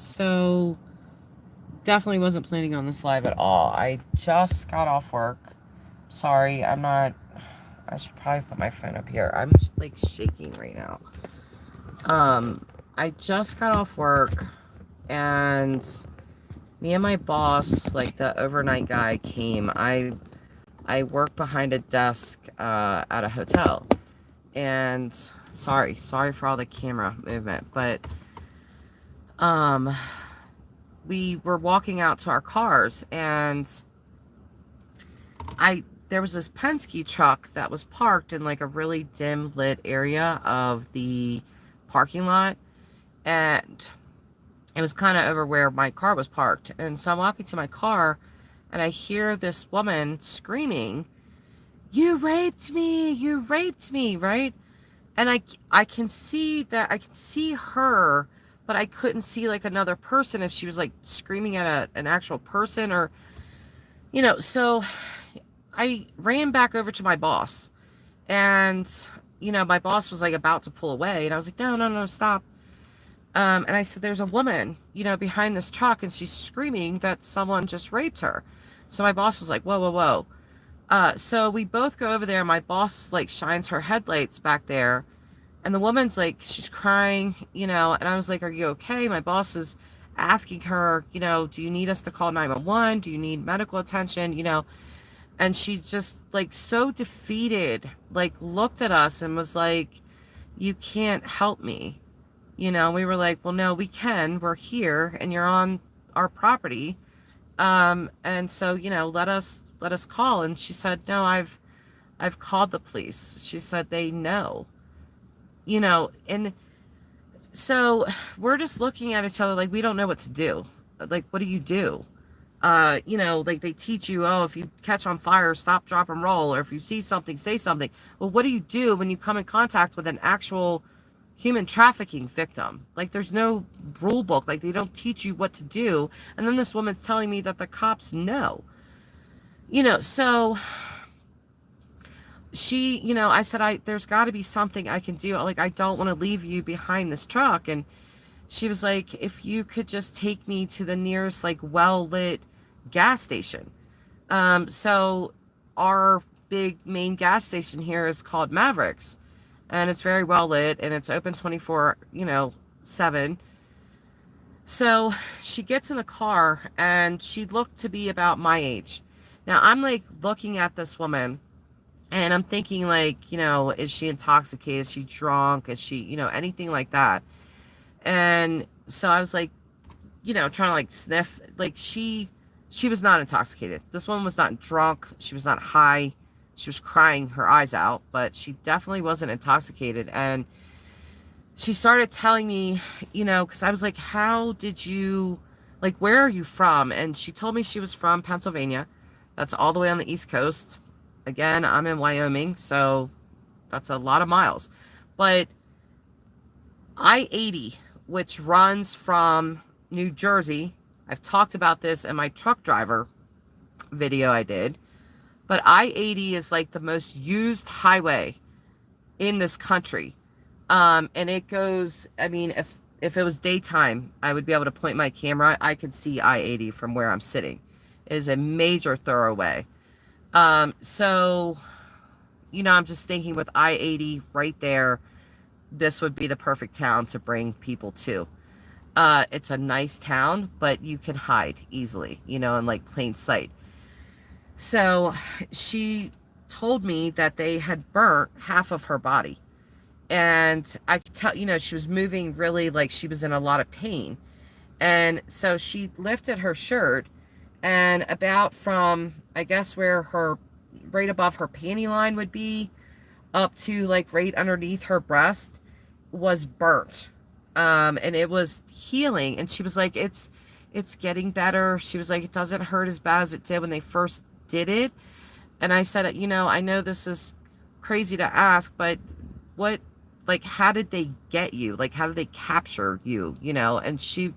So, definitely wasn't planning on this live at all. I just got off work. Sorry, I'm not. I should probably put my phone up here. I'm just like shaking right now. Um, I just got off work and me and my boss, like the overnight guy, came. I work behind a desk at a hotel. And sorry for all the camera movement, but um we were walking out to our cars and I there was this Penske truck that was parked in like a really dim lit area of the parking lot, and it was kind of over where my car was parked. And so I'm walking to my car and I hear this woman screaming, "You raped me! You raped me!" Right? And I can see that, I can see her, but I couldn't see like another person if she was like screaming at an actual person, or so I ran back over to my boss, and my boss was like about to pull away, and I was like, no, no, no, stop. And I said, there's a woman, behind this truck, and she's screaming that someone just raped her. So my boss was like, whoa, whoa, whoa. So we both go over there. My boss like shines her headlights back there, and the woman's like, she's crying, and I was like, are you okay? My boss is asking her, do you need us to call 911? Do you need medical attention? And she's just like so defeated, like looked at us and was like, you can't help me. We were like, well, no, we can. We're here and you're on our property. And so, let us call. And she said, no, I've called the police. She said they know, and so we're just looking at each other like we don't know what to do. Like, what do you do? Like they teach you, oh, if you catch on fire, stop, drop, and roll, or if you see something, say something. Well, what do you do when you come in contact with an actual human trafficking victim? Like, there's no rule book. Like, they don't teach you what to do. And then this woman's telling me that the cops know. So she, I said, there's got to be something I can do. Like, I don't want to leave you behind this truck. And she was like, if you could just take me to the nearest, like, well-lit gas station. So our big main gas station here is called Mavericks, and it's very well lit, and it's open 24, 7. So she gets in the car, and she looked to be about my age. Now I'm like looking at this woman, and I'm thinking like, is she intoxicated? Is she drunk? Is she, anything like that? And so I was like, trying to like sniff, like she was not intoxicated. This woman was not drunk. She was not high. She was crying her eyes out, but she definitely wasn't intoxicated. And she started telling me, because I was like, how did you, like, where are you from? And she told me she was from Pennsylvania. That's all the way on the East Coast. Again, I'm in Wyoming, so that's a lot of miles. But I-80, which runs from New Jersey, I've talked about this in my truck driver video I did, but I-80 is like the most used highway in this country. And it goes, I mean, if it was daytime, I would be able to point my camera. I could see I-80 from where I'm sitting. It is a major thoroughway. So, I'm just thinking with I-80 right there, this would be the perfect town to bring people to. It's a nice town, but you can hide easily, in like plain sight. So she told me that they had burnt half of her body. And I could tell, she was moving really like she was in a lot of pain. And so she lifted her shirt, and about from, I guess, where her, right above her panty line would be, up to like right underneath her breast was burnt. And it was healing. And she was like, it's getting better. She was like, it doesn't hurt as bad as it did when they first did it. And I said, I know this is crazy to ask, but what, like, how did they get you? Like, how did they capture you? And she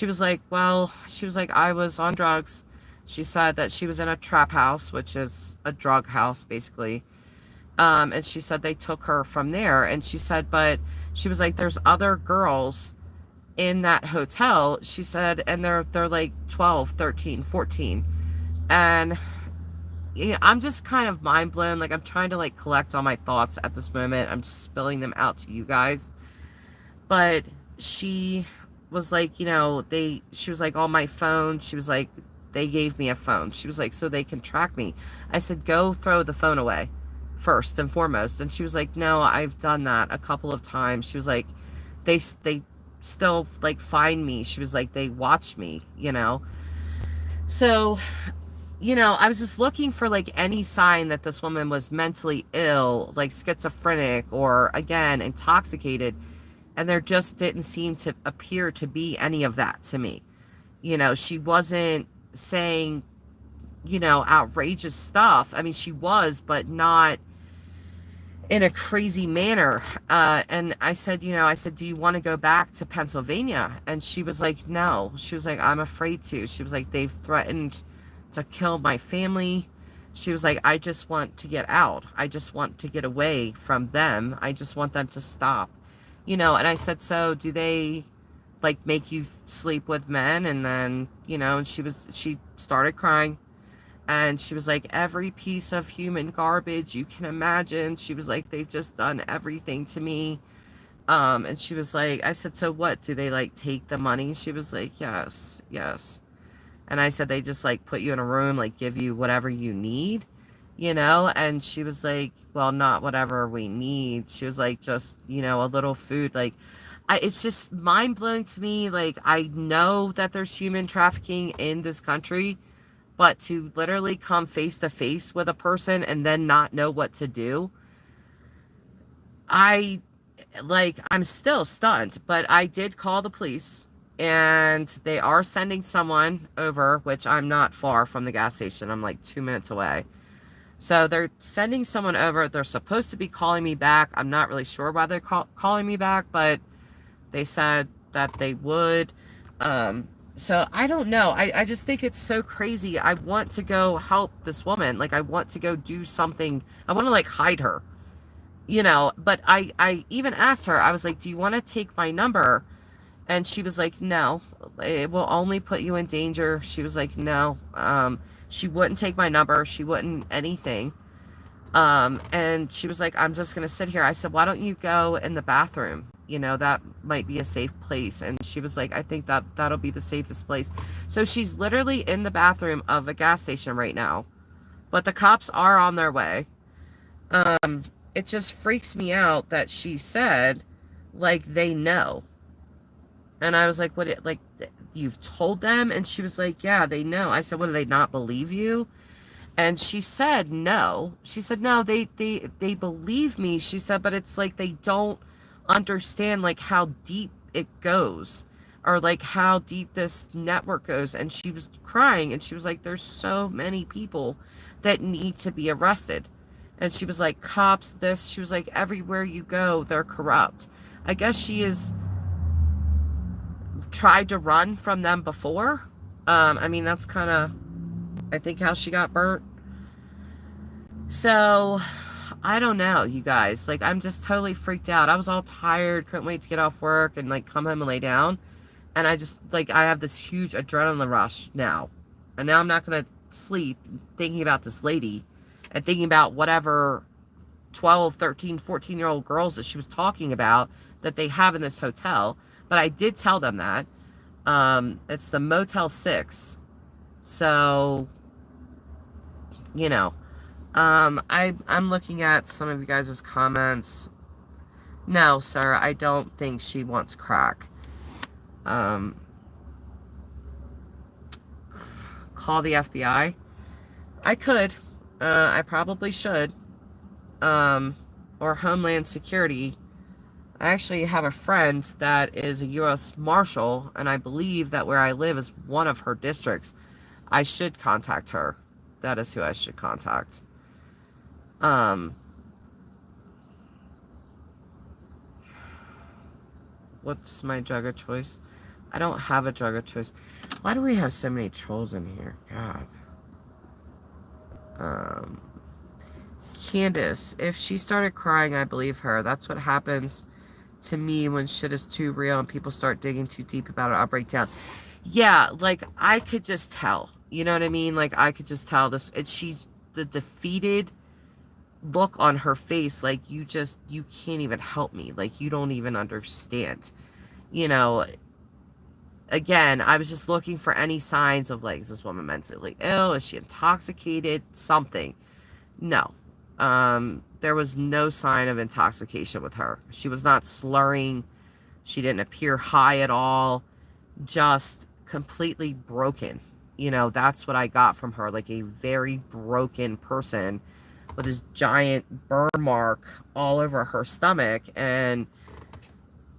was like, well, she was like, I was on drugs. She said that she was in a trap house, which is a drug house, basically. And she said they took her from there. And she said, but she was like, there's other girls in that hotel, she said, and they're like 12, 13, 14. And I'm just kind of mind blown. Like, I'm trying to like collect all my thoughts at this moment. I'm just spilling them out to you guys. But she was like, she was like, on my phone, she was like, they gave me a phone. She was like, so they can track me. I said, go throw the phone away first and foremost. And she was like, no, I've done that a couple of times. She was like, they still like find me. She was like, they watch me. So, I was just looking for like any sign that this woman was mentally ill, like schizophrenic or again, intoxicated. And there just didn't seem to appear to be any of that to me. She wasn't saying, outrageous stuff. I mean, she was, but not in a crazy manner. And I said, do you want to go back to Pennsylvania? And she was like, no. She was like, I'm afraid to. She was like, they've threatened to kill my family. She was like, I just want to get out. I just want to get away from them. I just want them to stop. And I said, so do they like make you sleep with men? And then, and she started crying. And she was like, every piece of human garbage you can imagine. She was like, they've just done everything to me. And she was like, I said, so what? Do they like take the money? She was like, yes, yes. And I said, they just like put you in a room, like give you whatever you need. And she was like, well, not whatever we need. She was like, just, a little food. Like, it's just mind blowing to me. Like, I know that there's human trafficking in this country, but to literally come face to face with a person and then not know what to do, I'm still stunned. But I did call the police, and they are sending someone over, which I'm not far from the gas station. I'm like 2 minutes away. So they're sending someone over. They're supposed to be calling me back. I'm not really sure why they're calling me back, but they said that they would. So I don't know. I just think it's so crazy. I want to go help this woman. Like, I want to go do something. I want to like hide her, but I even asked her, I was like, do you want to take my number? And she was like, no, it will only put you in danger. She was like, no. She wouldn't take my number. She wouldn't anything. And she was like, I'm just going to sit here. I said, why don't you go in the bathroom? That might be a safe place. And she was like, I think that'll be the safest place. So she's literally in the bathroom of a gas station right now, but the cops are on their way. It just freaks me out that she said, like, they know. And I was like, like, you've told them? And she was like, yeah, they know. I said, what, do they not believe you? And she said, no. She said, no, they believe me. She said, but it's like they don't understand, like, how deep it goes, or like how deep this network goes. And she was crying, and she was like, there's so many people that need to be arrested. And she was like, cops, this. She was like, everywhere you go, they're corrupt. I guess she has tried to run from them before. I mean, that's kind of, I think, how she got burnt. So, I don't know, you guys. Like, I'm just totally freaked out. I was all tired, couldn't wait to get off work and, like, come home and lay down. And I just, like, I have this huge adrenaline rush now. And now I'm not going to sleep thinking about this lady and thinking about whatever 12, 13, 14-year-old girls that she was talking about that they have in this hotel. But I did tell them that. It's the Motel 6. So, I'm looking at some of you guys' comments. No, sir, I don't think she wants crack. Call the FBI. I could. I probably should. Or Homeland Security. I actually have a friend that is a U.S. Marshal, and I believe that where I live is one of her districts. I should contact her. That is who I should contact. What's my drug of choice? I don't have a drug of choice. Why do we have so many trolls in here? God. Candace, if she started crying, I believe her. That's what happens to me when shit is too real and people start digging too deep about it, I'll break down. Yeah, like I could just tell. You know what I mean? Like I could just tell this. She's the defeated look on her face. Like you can't even help me. Like you don't even understand. You know, again, I was just looking for any signs of like, is this woman mentally ill? Is she intoxicated? Something. No. There was no sign of intoxication with her. She was not slurring. She didn't appear high at all. Just completely broken. You know, that's what I got from her. Like a very broken person with this giant burn mark all over her stomach. And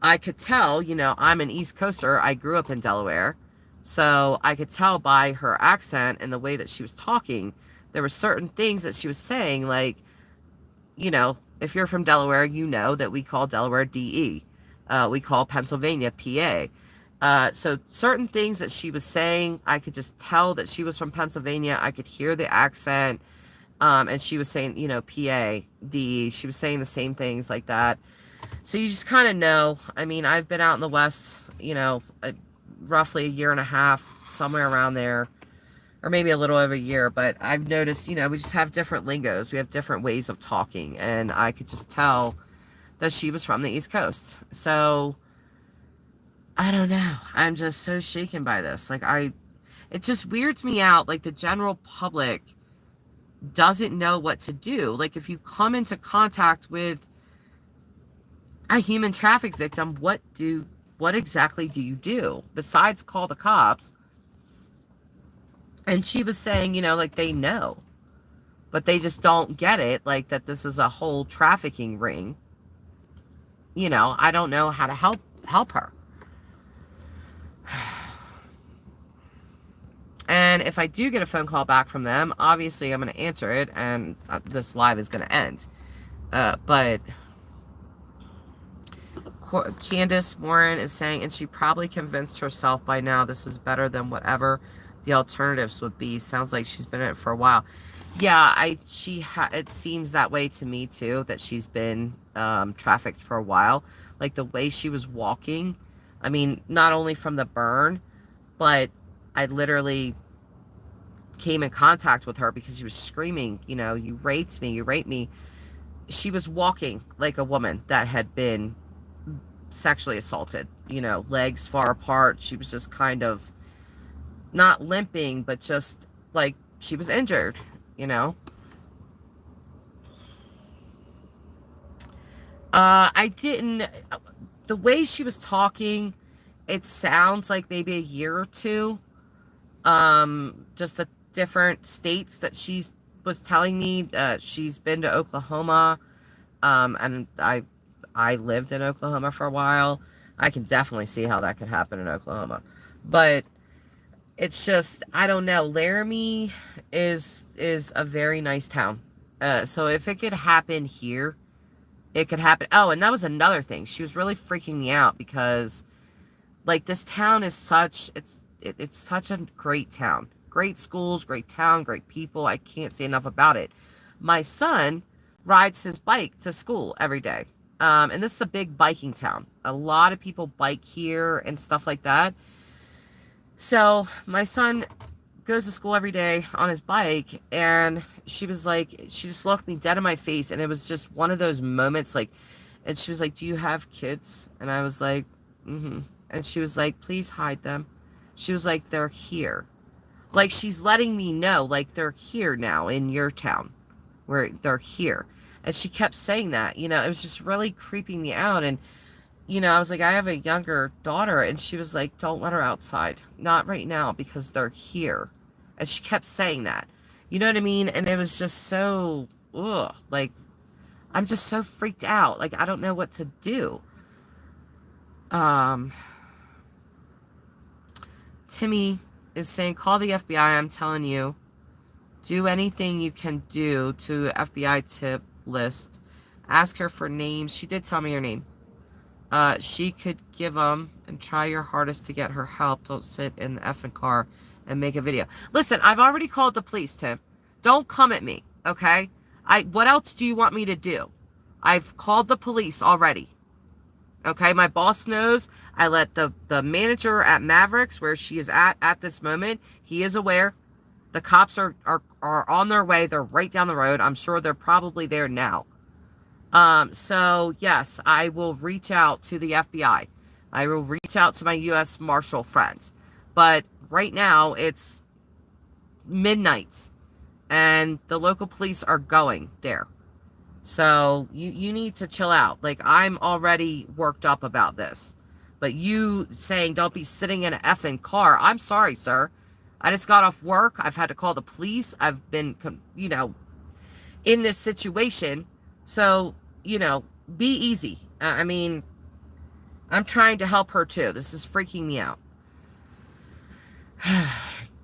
I could tell, you know, I'm an East Coaster. I grew up in Delaware. So I could tell by her accent and the way that she was talking, there were certain things that she was saying, like, you know, if you're from Delaware, you know that we call Delaware DE. We call Pennsylvania PA. So certain things that she was saying, I could just tell that she was from Pennsylvania. I could hear the accent. And she was saying, you know, PA, DE. She was saying the same things like that. So you just kind of know. I mean, I've been out in the West, you know, roughly a year and a half, somewhere around there, or maybe a little over a year. But I've noticed, you know, we just have different lingos. We have different ways of talking. And I could just tell that she was from the East Coast. So I don't know. I'm just so shaken by this. Like, it just weirds me out. Like, the general public doesn't know what to do. Like, if you come into contact with a human traffic victim, what exactly do you do besides call the cops? And she was saying, you know, like they know, but they just don't get it, like that this is a whole trafficking ring. You know, I don't know how to help her. And if I do get a phone call back from them, obviously I'm going to answer it, and this live is going to end. But Candace Morin is saying, and she probably convinced herself by now this is better than whatever the alternatives would be. Sounds like she's been in it for a while. Yeah, it seems that way to me too, that she's been trafficked for a while. Like the way she was walking, I mean, not only from the burn, but I literally came in contact with her because she was screaming, you know, you raped me, you raped me. She was walking like a woman that had been sexually assaulted, you know, legs far apart. She was just kind of not limping, but just like she was injured, you know. The way she was talking, it sounds like maybe a year or two. Just the different states that she was telling me. She's been to Oklahoma, and I lived in Oklahoma for a while. I can definitely see how that could happen in Oklahoma. But it's just, I don't know. Laramie is a very nice town. So if it could happen here, it could happen. Oh, and that was another thing. She was really freaking me out because, like, this town is it's such a great town. Great schools, great town, great people. I can't say enough about it. My son rides his bike to school every day. And this is a big biking town. A lot of people bike here and stuff like that. So my son goes to school every day on his bike, and she was like, she just looked me dead in my face, and it was just one of those moments, like, and she was like, do you have kids? And I was like, mm-hmm. And she was like, please hide them. She was like, they're here. Like, she's letting me know, like, they're here now in your town, where they're here. And she kept saying that, you know, it was just really creeping me out. And, you know, I was like, I have a younger daughter, and she was like, don't let her outside. Not right now, because they're here. And she kept saying that. You know what I mean? And it was just so, ugh, like, I'm just so freaked out. Like, I don't know what to do. Timmy is saying, call the FBI. I'm telling you, do anything you can do to FBI tip list. Ask her for names. She did tell me her name. She could give them, and try your hardest to get her help. Don't sit in the effing car and make a video. Listen, I've already called the police, Tim. Don't come at me, okay? What else do you want me to do? I've called the police already. Okay, my boss knows. I let the manager at Mavericks, where she is at this moment, he is aware. The cops are on their way. They're right down the road. I'm sure they're probably there now. So yes, I will reach out to the FBI. I will reach out to my U.S. Marshal friends. But right now it's midnight and the local police are going there. So you need to chill out. Like, I'm already worked up about this. But you saying don't be sitting in an effing car. I'm sorry, sir. I just got off work. I've had to call the police. I've been, in this situation. So, be easy. I mean, I'm trying to help her too. This is freaking me out.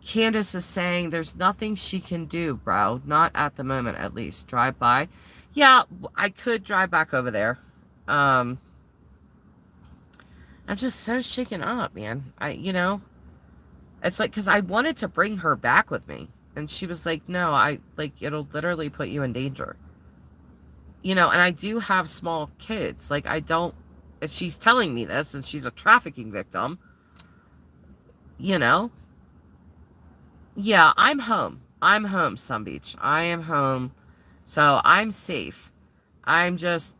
Candace is saying there's nothing she can do, bro. Not at the moment, at least. Drive by. Yeah, I could drive back over there. I'm just so shaken up, man. It's like, because I wanted to bring her back with me. And she was like, no, it'll literally put you in danger. And I do have small kids. Like, if she's telling me this and she's a trafficking victim, yeah, I'm home. I'm home, Sun Beach. I am home. So I'm safe. I'm just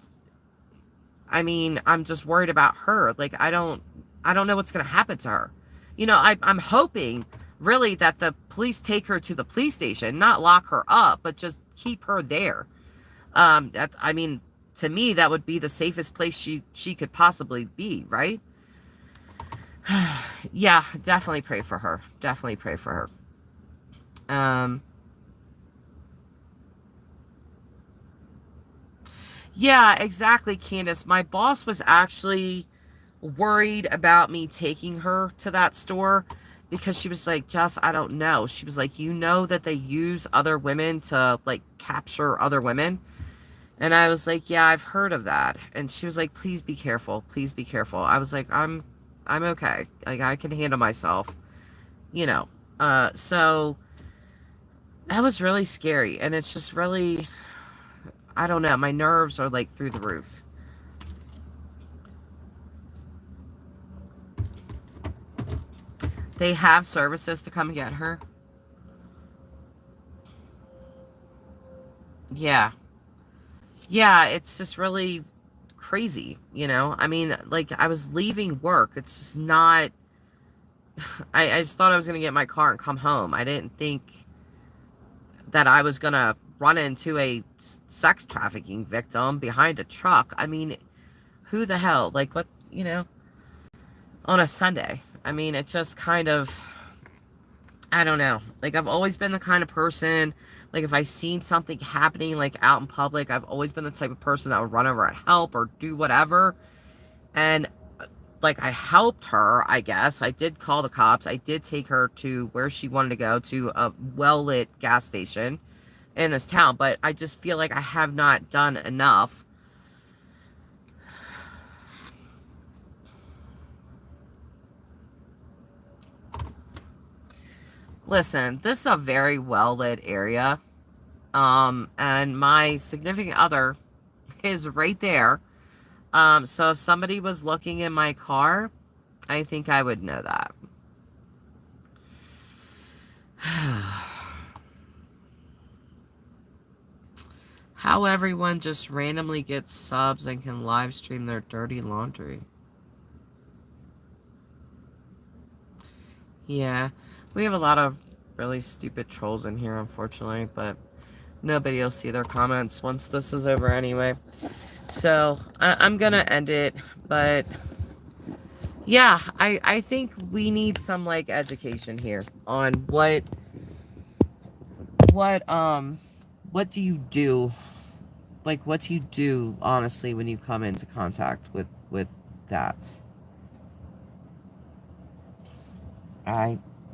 worried about her. Like, I don't know what's going to happen to her. I'm hoping really that the police take her to the police station, not lock her up, but just keep her there. To me, that would be the safest place she could possibly be, right? Yeah, definitely pray for her. Definitely pray for her. Yeah, exactly, Candace. My boss was actually worried about me taking her to that store because she was like, Jess, I don't know. She was like, that they use other women to, like, capture other women. And I was like, yeah, I've heard of that. And she was like, please be careful. Please be careful. I was like, I'm okay. Like, I can handle myself, so that was really scary. And it's just really, I don't know. My nerves are like through the roof. They have services to come get her. Yeah. Yeah, it's just really crazy, like, I was leaving work. It's just not, I just thought I was going to get my car and come home. I didn't think that I was going to run into a sex trafficking victim behind a truck. I mean, who the hell? Like, what, on a Sunday? I mean, it just kind of, I don't know. Like, I've always been the kind of person, like, if I seen something happening, like, out in public, I've always been the type of person that would run over and help or do whatever. And, like, I helped her, I guess. I did call the cops. I did take her to where she wanted to go, to a well-lit gas station in this town. But I just feel like I have not done enough. Listen, this is a very well-lit area. And my significant other is right there. So if somebody was looking in my car, I think I would know that. How everyone just randomly gets subs and can live stream their dirty laundry. Yeah, we have a lot of really stupid trolls in here, unfortunately, but nobody will see their comments once this is over anyway. So I'm gonna end it, but yeah, I think we need some, like, education here on what do you do? Like, what do you do, honestly, when you come into contact with that?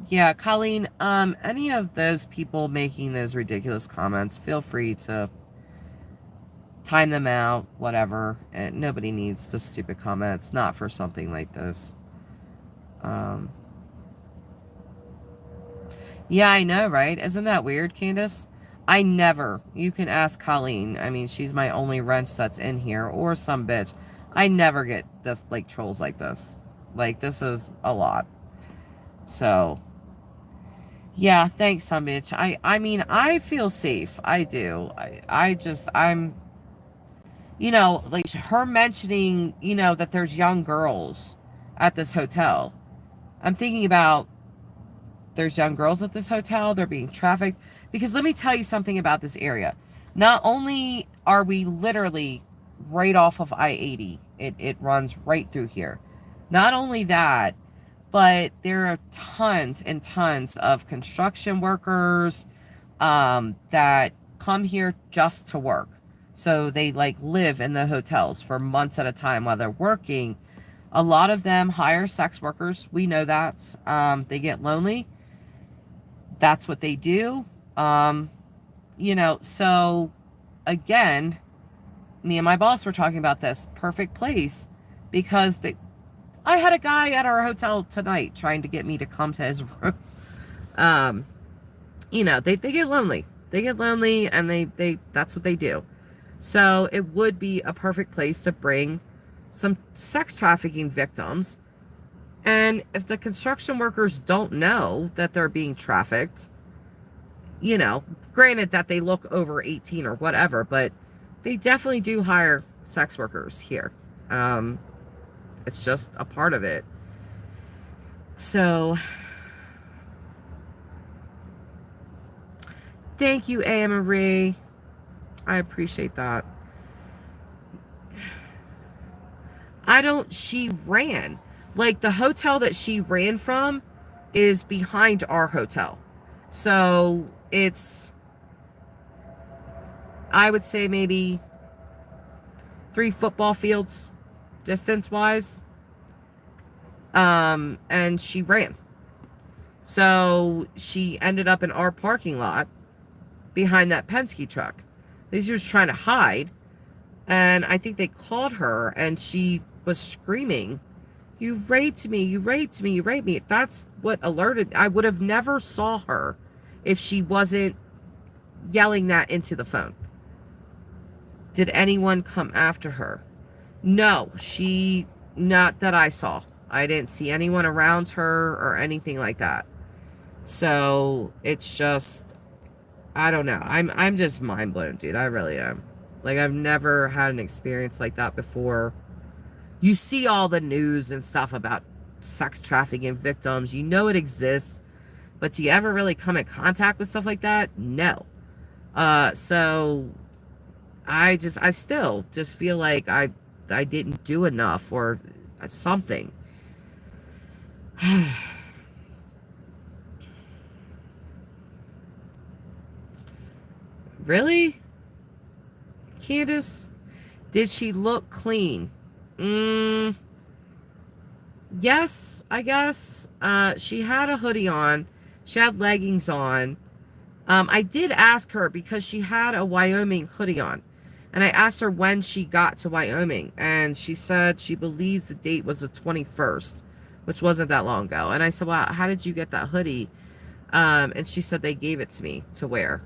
Yeah, Colleen, any of those people making those ridiculous comments, feel free to time them out, whatever. And nobody needs the stupid comments, not for something like this. Yeah, I know, right? Isn't that weird, Candace? You can ask Colleen. I mean, she's my only wrench that's in here, or some bitch. I never get this, like, trolls like this. Like, this is a lot. So, yeah, thanks, son bitch. I mean, I feel safe. I do. I'm, like her mentioning, that there's young girls at this hotel. I'm thinking about there's young girls at this hotel. They're being trafficked. Because let me tell you something about this area. Not only are we literally right off of I-80, it runs right through here. Not only that, but there are tons and tons of construction workers that come here just to work. So they like live in the hotels for months at a time while they're working. A lot of them hire sex workers. We know that. They get lonely. That's what they do. So again, me and my boss were talking about this perfect place because I had a guy at our hotel tonight trying to get me to come to his room. They get lonely. They get lonely and they that's what they do. So it would be a perfect place to bring some sex trafficking victims. And if the construction workers don't know that they're being trafficked, granted that they look over 18 or whatever, but they definitely do hire sex workers here. It's just a part of it. So, thank you, A. Marie. I appreciate that. She ran. Like, the hotel that she ran from is behind our hotel. So, it's, I would say maybe 3 football fields distance-wise. And she ran. So, she ended up in our parking lot behind that Penske truck. She was trying to hide. And I think they called her and she was screaming, "You raped me, you raped me, you raped me." That's what alerted. I would have never saw her if she wasn't yelling that into the phone. Did anyone come after her? No, not that I saw. I didn't see anyone around her or anything like that. So it's just, I don't know. I'm just mind blown, dude. I really am. Like, I've never had an experience like that before. You see all the news and stuff about sex trafficking victims. You know it exists. But do you ever really come in contact with stuff like that? No. So I still just feel like I didn't do enough or something. Really? Candace? Did she look clean? Yes, I guess. She had a hoodie on. She had leggings on. I did ask her because she had a Wyoming hoodie on. And I asked her when she got to Wyoming. And she said she believes the date was the 21st, which wasn't that long ago. And I said, well, how did you get that hoodie? And she said they gave it to me to wear.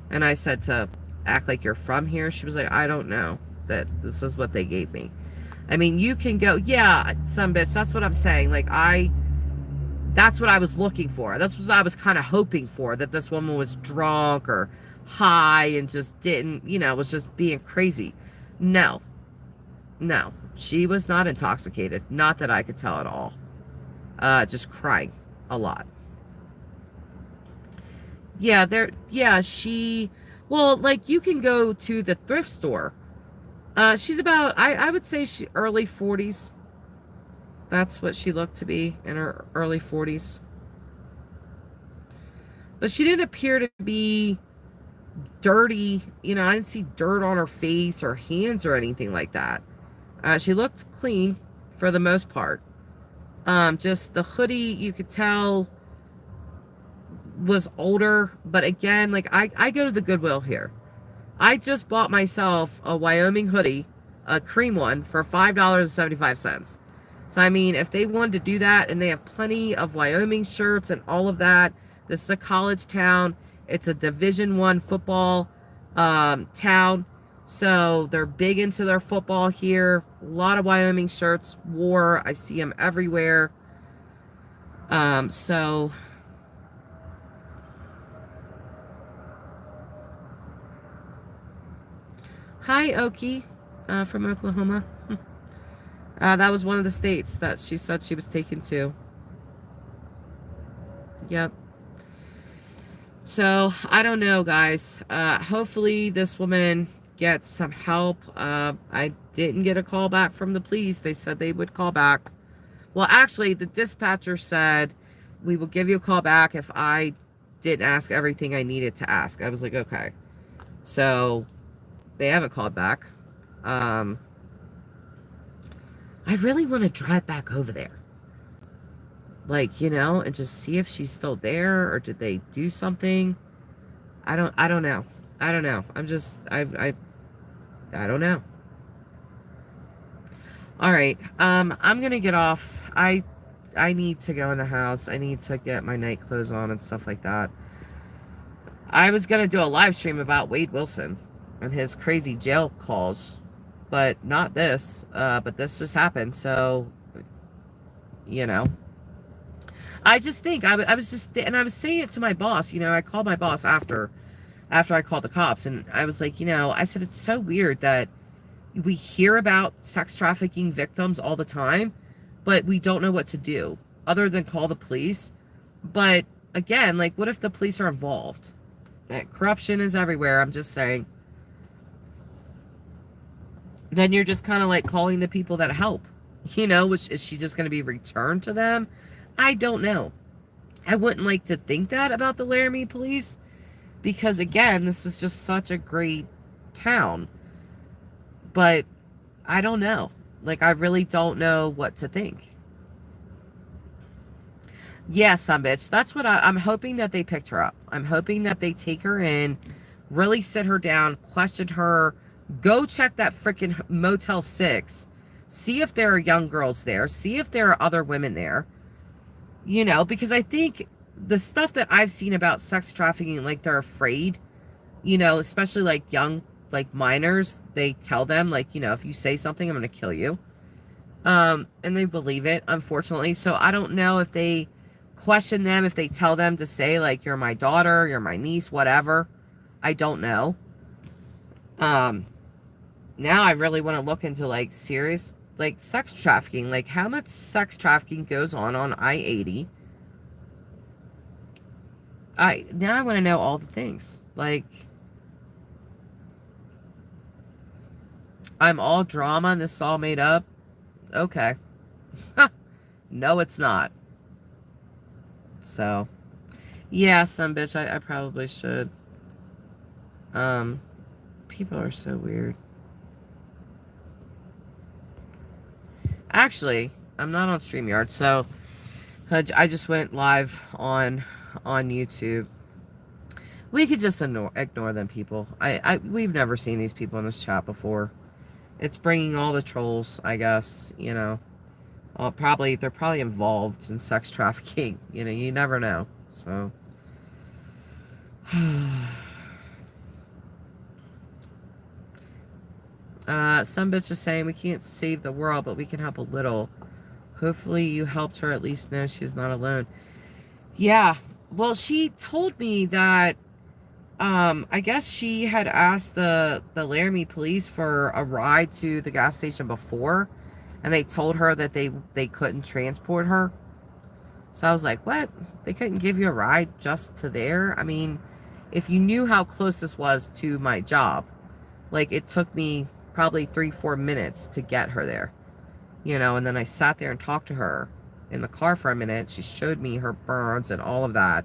And I said to act like you're from here. She was like, I don't know that this is what they gave me. I mean, you can go, yeah, some bitch. That's what I'm saying. Like, that's what I was looking for. That's what I was kind of hoping for, that this woman was drunk or high and just didn't, was just being crazy. No, she was not intoxicated. Not that I could tell at all. Just crying a lot. Yeah, well, like, you can go to the thrift store. She's about, I would say she early 40s. That's what she looked to be, in her early 40s. But she didn't appear to be dirty. I didn't see dirt on her face or hands or anything like that. She looked clean for the most part. Just the hoodie, you could tell, was older. But again, like, I go to the Goodwill here. I just bought myself a Wyoming hoodie, a cream one, for $5.75. So, I mean, if they wanted to do that, and they have plenty of Wyoming shirts and all of that, this is a college town. It's a Division I football town. So they're big into their football here. A lot of Wyoming shirts wore. I see them everywhere. So hi, Okie, from Oklahoma. That was one of the states that she said she was taken to. Yep. So, I don't know, guys. Hopefully this woman gets some help. I didn't get a call back from the police. They said they would call back. Well, actually, the dispatcher said, we will give you a call back if I didn't ask everything I needed to ask. I was like, okay. So, they haven't called back. I really want to drive back over there. Like, you know, and just see if she's still there, or did they do something? I don't know. I don't know. I don't know. All right. I'm going to get off. I need to go in the house. I need to get my night clothes on and stuff like that. I was going to do a live stream about Wade Wilson and his crazy jail calls, but not this. But this just happened. So, you know, I just think I was just, and I was saying it to my boss. You know, I called my boss after I called the cops, and I was like, you know, I said, it's so weird that we hear about sex trafficking victims all the time, but we don't know what to do other than call the police. But again, like, what if the police are involved? That corruption is everywhere. I'm just saying. Then you're just kind of like calling the people that help, you know, which is she just going to be returned to them? I don't know. I wouldn't like to think that about the Laramie police, because again, this is just such a great town. But I don't know. Like, I really don't know what to think. Yeah, some bitch. That's what I'm hoping that they picked her up. I'm hoping that they take her in, really sit her down, question her, go check that freaking Motel 6, see if there are young girls there, see if there are other women there. You know, because I think the stuff that I've seen about sex trafficking, like, they're afraid, you know, especially like young, like minors, they tell them, like, you know, if you say something, I'm going to kill you. And they believe it, unfortunately. So I don't know if they question them, if they tell them to say, like, you're my daughter, you're my niece, whatever. I don't know. Now I really want to look into, like, serious, like, sex trafficking. Like, how much sex trafficking goes on I-80? Now I want to know all the things. Like, I'm all drama and this is all made up. Okay. No, it's not. So, yeah, some bitch, I probably should. People are so weird. Actually, I'm not on StreamYard, so I just went live on YouTube. We could just ignore them, people. We've never seen these people in this chat before. It's bringing all the trolls, I guess, you know. They're probably involved in sex trafficking. You know, you never know. So, some bitch is saying we can't save the world, but we can help a little. Hopefully you helped her at least know she's not alone. Yeah. Well, she told me that, I guess she had asked the Laramie police for a ride to the gas station before, and they told her that they couldn't transport her. So I was like, what? They couldn't give you a ride just to there? I mean, if you knew how close this was to my job, like, it took me probably 3-4 minutes to get her there, you know, and then I sat there and talked to her in the car for a minute. She showed me her burns and all of that.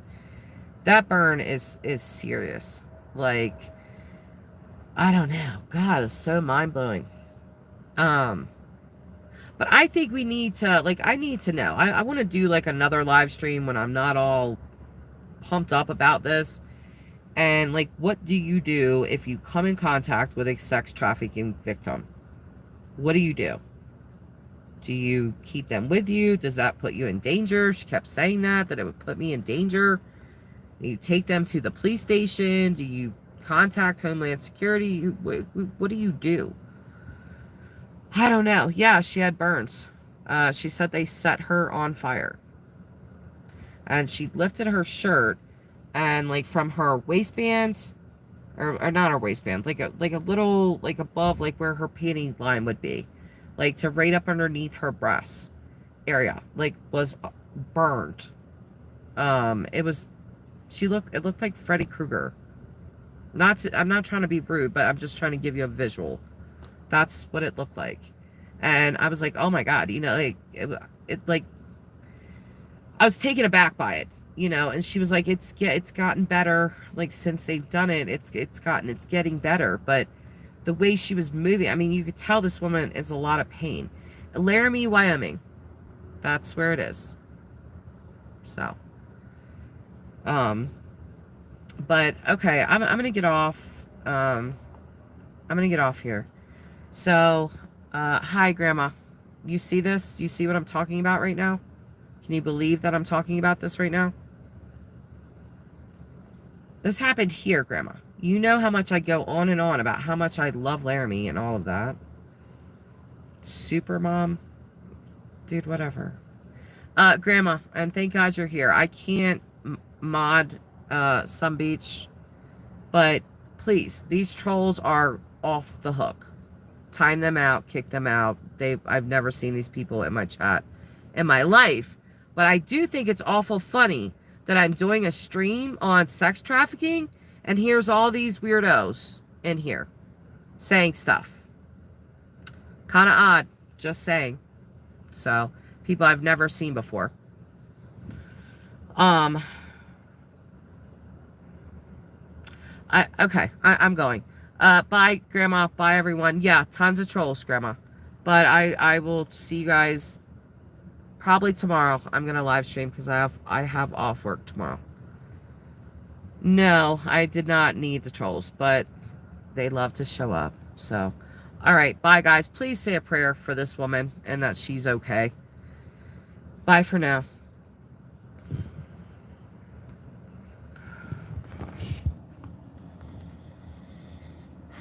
That burn is serious. Like, I don't know. God, it's so mind-blowing. But I think we need to, like, I need to know. I want to do, like, another live stream when I'm not all pumped up about this. And, like, what do you do if you come in contact with a sex trafficking victim? What do you do? Do you keep them with you? Does that put you in danger? She kept saying that it would put me in danger. Do you take them to the police station? Do you, contact Homeland Security. What do you do? I don't know. Yeah, she had burns. She said they set her on fire. And she lifted her shirt, and like from her waistband, or not her waistband, like a little, like above, like where her panty line would be, like to right up underneath her breast area, like was burned. It was, it looked like Freddy Krueger. I'm not trying to be rude, but I'm just trying to give you a visual. That's what it looked like. And I was like, oh my God, like, like, I was taken aback by it, and she was like, it's gotten better, like, since they've done it, it's getting better, but the way she was moving, I mean, you could tell this woman is a lot of pain. Laramie, Wyoming, that's where it is. So, but okay, I'm gonna get off, I'm gonna get off here. So, hi, Grandma. You see this? You see what I'm talking about right now? Can you believe that I'm talking about this right now? This happened here, Grandma. You know how much I go on and on about how much I love Laramie and all of that. Super Mom. Dude, whatever. Grandma, and thank God you're here. I can't mod Sun Beach, but please, these trolls are off the hook. Time them out, kick them out. I've never seen these people in my chat in my life. But I do think it's awful funny that I'm doing a stream on sex trafficking, and here's all these weirdos in here saying stuff. Kind of odd, just saying. So, people I've never seen before. I'm going. Bye, Grandma. Bye, everyone. Yeah, tons of trolls, Grandma. But I will see you guys probably tomorrow. I'm gonna live stream because I have off work tomorrow. No, I did not need the trolls, but they love to show up. So, all right, bye, guys. Please say a prayer for this woman and that she's okay. Bye for now.